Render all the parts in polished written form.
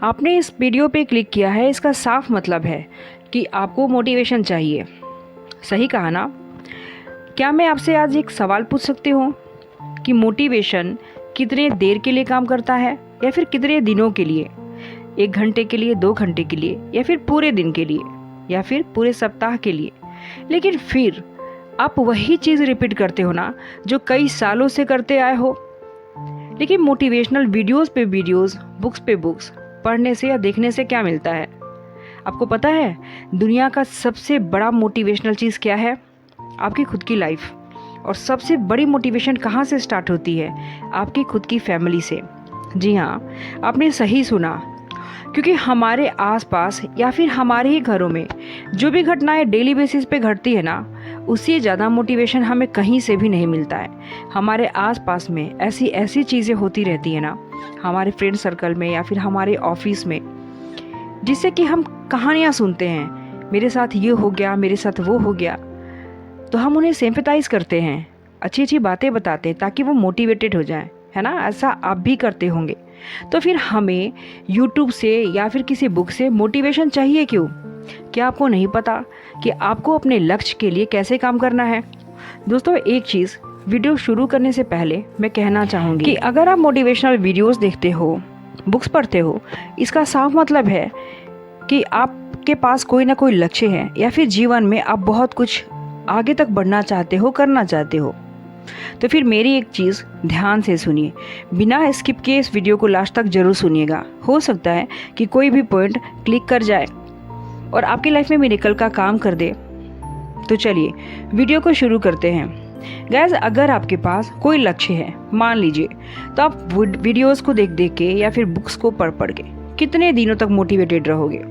आपने इस वीडियो पे क्लिक किया है, इसका साफ मतलब है कि आपको मोटिवेशन चाहिए। सही कहा ना? क्या मैं आपसे आज एक सवाल पूछ सकती हूँ कि मोटिवेशन कितने देर के लिए काम करता है, या फिर कितने दिनों के लिए? 1 घंटे के लिए, 2 घंटे के लिए, या फिर पूरे दिन के लिए, या फिर पूरे सप्ताह के लिए? लेकिन फिर आप वही चीज़ रिपीट करते हो ना, जो कई सालों से करते आए हो। लेकिन मोटिवेशनल वीडियोस पे वीडियोस, बुक्स पे बुक्स पढ़ने से या देखने से क्या मिलता है? आपको पता है दुनिया का सबसे बड़ा मोटिवेशनल चीज़ क्या है? आपकी खुद की लाइफ। और सबसे बड़ी मोटिवेशन कहाँ से स्टार्ट होती है? आपकी खुद की फैमिली से। जी हाँ, आपने सही सुना, क्योंकि हमारे आसपास या फिर हमारे ही घरों में जो भी घटनाएं डेली बेसिस पे घटती है ना, उससे ज़्यादा मोटिवेशन हमें कहीं से भी नहीं मिलता है। हमारे आसपास में ऐसी ऐसी चीज़ें होती रहती है ना, हमारे फ्रेंड सर्कल में या फिर हमारे ऑफिस में, जिससे कि हम कहानियाँ सुनते हैं, मेरे साथ ये हो गया, मेरे साथ वो हो गया, तो हम उन्हें सिंपैथाइज करते हैं, अच्छी अच्छी बातें बताते हैं ताकि वो मोटिवेटेड हो जाएं, है ना? ऐसा आप भी करते होंगे। तो फिर हमें यूट्यूब से या फिर किसी बुक से मोटिवेशन चाहिए क्यों? क्या आपको नहीं पता कि आपको अपने लक्ष्य के लिए कैसे काम करना है? दोस्तों, एक चीज़ वीडियो शुरू करने से पहले मैं कहना चाहूँगी कि अगर आप मोटिवेशनल वीडियोस देखते हो, बुक्स पढ़ते हो, इसका साफ मतलब है कि आपके पास कोई ना कोई लक्ष्य है, या फिर जीवन में आप बहुत कुछ आगे तक बढ़ना चाहते हो, करना चाहते हो। तो फिर मेरी एक चीज़ ध्यान से सुनिए, बिना स्किप किए इस वीडियो को लास्ट तक जरूर सुनिएगा। हो सकता है कि कोई भी पॉइंट क्लिक कर जाए और आपकी लाइफ में मिरेकल का काम कर दे। तो चलिए वीडियो को शुरू करते हैं। गाइस, अगर आपके पास कोई लक्ष्य है, मान लीजिए, तो आप वीडियोस को देख देख के या फिर बुक्स को पढ़ पढ़ के कितने दिनों तक मोटिवेटेड रहोगे?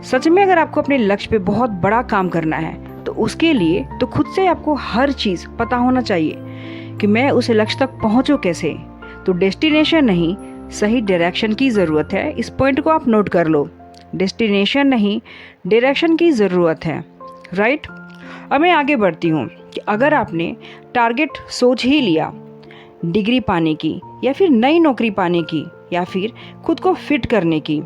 सच में अगर आपको अपने लक्ष्य पे बहुत बड़ा काम करना है, तो उसके लिए तो खुद से आपको हर चीज़ पता होना चाहिए कि मैं उस लक्ष्य तक पहुंचूं कैसे। तो डेस्टिनेशन नहीं, सही डायरेक्शन की ज़रूरत है। इस पॉइंट को आप नोट कर लो। डेस्टिनेशन नहीं, डायरेक्शन की ज़रूरत है, राइट? अब मैं आगे बढ़ती हूँ कि अगर आपने टारगेट सोच ही लिया, डिग्री पाने की, या फिर नई नौकरी पाने की, या फिर खुद को फिट करने की,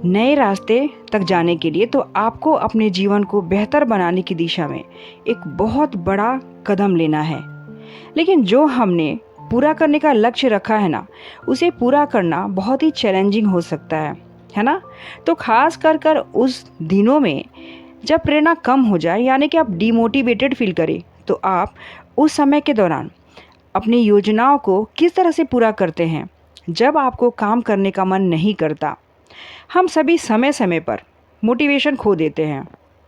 नए रास्ते तक जाने के लिए, तो आपको अपने जीवन को बेहतर बनाने की दिशा में एक बहुत बड़ा कदम लेना है। लेकिन जो हमने पूरा करने का लक्ष्य रखा है ना, उसे पूरा करना बहुत ही चैलेंजिंग हो सकता है ना? तो खास कर उस दिनों में जब प्रेरणा कम हो जाए, यानी कि आप डिमोटिवेटेड फील करें, तो आप उस समय के दौरान अपनी योजनाओं को किस तरह से पूरा करते हैं जब आपको काम करने का मन नहीं करता? हम सभी समय समय पर मोटिवेशन खो देते हैं।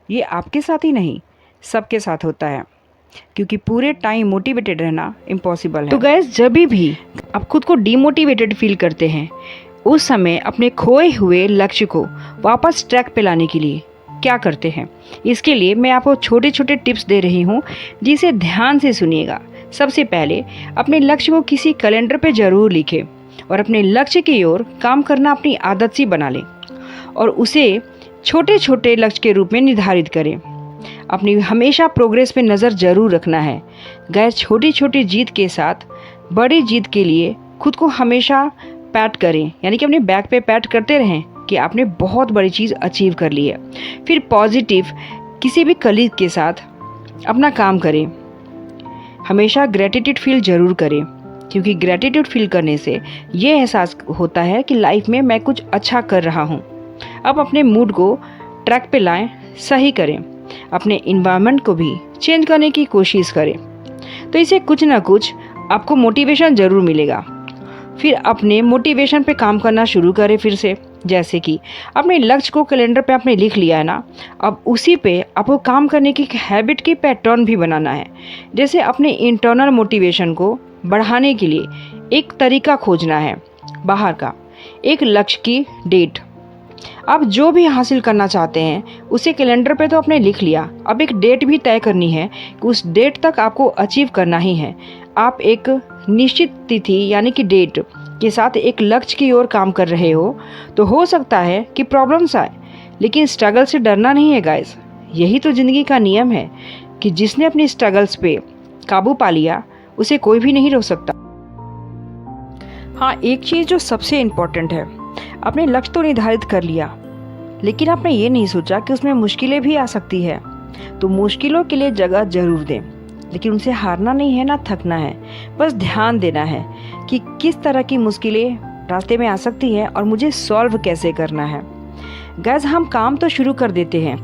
ये आपके साथ ही नहीं, सबके साथ होता है, क्योंकि पूरे टाइम मोटिवेटेड रहना इम्पॉसिबल है। तो गाइस, जब भी आप खुद को डिमोटिवेटेड फील करते हैं, उस समय अपने खोए हुए लक्ष्य को वापस ट्रैक पे लाने के लिए क्या करते हैं? इसके लिए मैं आपको छोटे छोटे टिप्स दे रही हूँ, जिसे ध्यान से सुनिएगा। सबसे पहले अपने लक्ष्य को किसी कैलेंडर पे जरूर लिखें और अपने लक्ष्य की ओर काम करना अपनी आदत सी बना लें, और उसे छोटे छोटे लक्ष्य के रूप में निर्धारित करें। अपनी हमेशा प्रोग्रेस पे नज़र जरूर रखना है। गैर छोटी छोटी जीत के साथ बड़ी जीत के लिए खुद को हमेशा पैट करें, यानी कि अपने बैक पे पैट करते रहें कि आपने बहुत बड़ी चीज़ अचीव कर ली है। फिर पॉजिटिव किसी भी कलीग के साथ अपना काम करें। हमेशा ग्रेटिट्यूड फील जरूर करें, क्योंकि ग्रेटिट्यूड फील करने से ये एहसास होता है कि लाइफ में मैं कुछ अच्छा कर रहा हूँ। अब अपने मूड को ट्रैक पे लाएं, सही करें, अपने इन्वायरमेंट को भी चेंज करने की कोशिश करें, तो इसे कुछ ना कुछ आपको मोटिवेशन ज़रूर मिलेगा। फिर अपने मोटिवेशन पे काम करना शुरू करें फिर से। जैसे कि अपने लक्ष्य को कैलेंडर पे आपने लिख लिया है ना, अब उसी पे आपको काम करने की हैबिट की पैटर्न भी बनाना है। जैसे अपने इंटरनल मोटिवेशन को बढ़ाने के लिए एक तरीका खोजना है, बाहर का एक लक्ष्य की डेट। आप जो भी हासिल करना चाहते हैं उसे कैलेंडर पे तो आपने लिख लिया, अब एक डेट भी तय करनी है कि उस डेट तक आपको अचीव करना ही है। आप एक निश्चित तिथि यानी कि डेट के साथ एक लक्ष्य की ओर काम कर रहे हो हो सकता है कि प्रॉब्लम्स आए, लेकिन स्ट्रगल से डरना नहीं है गाइस। यही तो ज़िंदगी का नियम है कि जिसने अपनी स्ट्रगल्स पे काबू पा लिया, उसे कोई भी नहीं रोक सकता। हाँ, एक चीज़ जो सबसे इम्पोर्टेंट है, आपने लक्ष्य तो निर्धारित कर लिया, लेकिन आपने ये नहीं सोचा कि उसमें मुश्किलें भी आ सकती है। तो मुश्किलों के लिए जगह जरूर दें, लेकिन उनसे हारना नहीं है, ना थकना है। बस ध्यान देना है कि किस तरह की मुश्किलें रास्ते में आ सकती है और मुझे सॉल्व कैसे करना है। गाइस, हम काम तो शुरू कर देते हैं,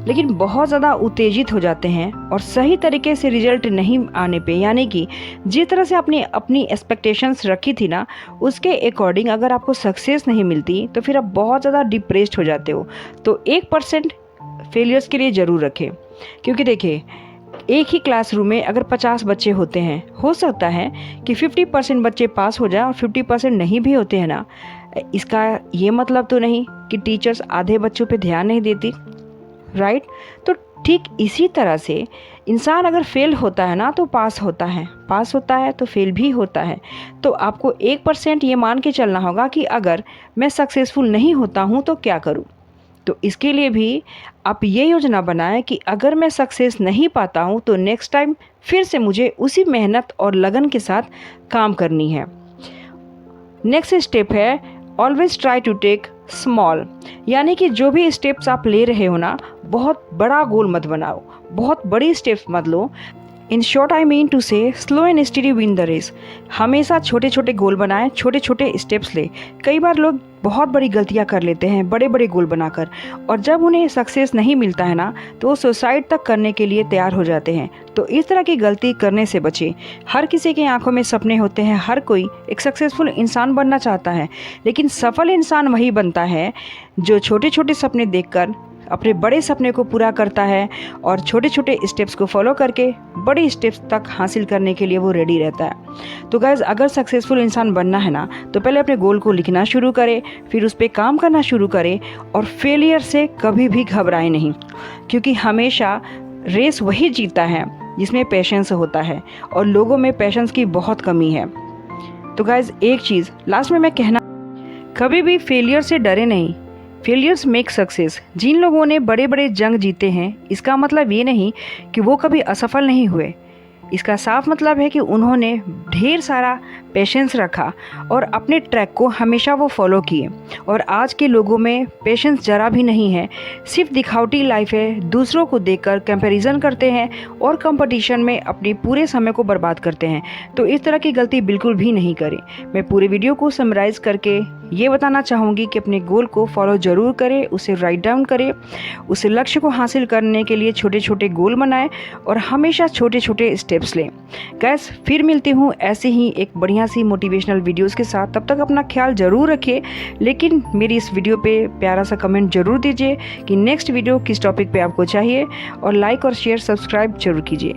लेकिन बहुत ज़्यादा उत्तेजित हो जाते हैं और सही तरीके से रिजल्ट नहीं आने पे, यानी कि जिस तरह से आपने अपनी एक्सपेक्टेशंस रखी थी ना, उसके अकॉर्डिंग अगर आपको सक्सेस नहीं मिलती तो फिर आप बहुत ज़्यादा डिप्रेस्ड हो जाते हो। तो 1% फेलियर्स के लिए ज़रूर रखें, क्योंकि देखिए, एक ही क्लासरूम में अगर 50 बच्चे होते हैं, हो सकता है कि 50% बच्चे पास हो जाए और 50% नहीं भी होते हैं ना। इसका ये मतलब तो नहीं कि टीचर्स आधे बच्चों पे ध्यान नहीं देती, राइट। तो ठीक इसी तरह से इंसान अगर फेल होता है ना तो पास होता है, पास होता है तो फेल भी होता है। तो आपको 1% ये मान के चलना होगा कि अगर मैं सक्सेसफुल नहीं होता हूँ तो क्या करूँ। तो इसके लिए भी आप ये योजना बनाएं कि अगर मैं सक्सेस नहीं पाता हूँ तो नेक्स्ट टाइम फिर से मुझे उसी मेहनत और लगन के साथ काम करनी है। नेक्स्ट स्टेप है always try to take small, यानी कि जो भी स्टेप्स आप ले रहे हो ना, बहुत बड़ा गोल मत बनाओ, बहुत बड़ी स्टेप्स मत लो। In short I mean to say slow and steady win the race. हमेशा छोटे छोटे गोल बनाएं, छोटे छोटे स्टेप्स ले। कई बार लोग बहुत बड़ी गलतियां कर लेते हैं बड़े बड़े गोल बनाकर, और जब उन्हें सक्सेस नहीं मिलता है ना तो वो सुसाइड तक करने के लिए तैयार हो जाते हैं। तो इस तरह की गलती करने से बचें। हर किसी की आंखों में सपने होते हैं, हर कोई एक सक्सेसफुल इंसान बनना चाहता है, लेकिन सफल इंसान वही बनता है जो छोटे छोटे सपने देखकर अपने बड़े सपने को पूरा करता है और छोटे छोटे स्टेप्स को फॉलो करके बड़ी स्टेप्स तक हासिल करने के लिए वो रेडी रहता है। तो गाइज़, अगर सक्सेसफुल इंसान बनना है ना तो पहले अपने गोल को लिखना शुरू करें, फिर उस पर काम करना शुरू करें और फेलियर से कभी भी घबराएं नहीं, क्योंकि हमेशा रेस वही जीतता है जिसमें पेशेंस होता है, और लोगों में पेशेंस की बहुत कमी है। तो गाइज़, एक चीज़ लास्ट में मैं कहना, कभी भी फेलियर से डरे नहीं। Failures make success. जिन लोगों ने बड़े बड़े जंग जीते हैं, इसका मतलब ये नहीं कि वो कभी असफल नहीं हुए। इसका साफ मतलब है कि उन्होंने ढेर सारा पेशेंस रखा और अपने ट्रैक को हमेशा वो फॉलो किए। और आज के लोगों में पेशेंस ज़रा भी नहीं है, सिर्फ दिखावटी लाइफ है। दूसरों को देखकर कंपैरिजन करते हैं और कंपटीशन में अपने पूरे समय को बर्बाद करते हैं। तो इस तरह की गलती बिल्कुल भी नहीं करें। मैं पूरे वीडियो को समराइज़ करके ये बताना चाहूँगी कि अपने गोल को फॉलो ज़रूर करें, उसे राइट डाउन करें, उस लक्ष्य को हासिल करने के लिए छोटे छोटे गोल बनाएं और हमेशा छोटे छोटे स्टेप्स लें। गाइस, फिर मिलती हूँ ऐसे ही एक बढ़िया सी मोटिवेशनल वीडियोस के साथ। तब तक अपना ख्याल ज़रूर रखिए, लेकिन मेरी इस वीडियो पे प्यारा सा कमेंट ज़रूर दीजिए कि नेक्स्ट वीडियो किस टॉपिक पे आपको चाहिए, और लाइक और शेयर सब्सक्राइब जरूर कीजिए।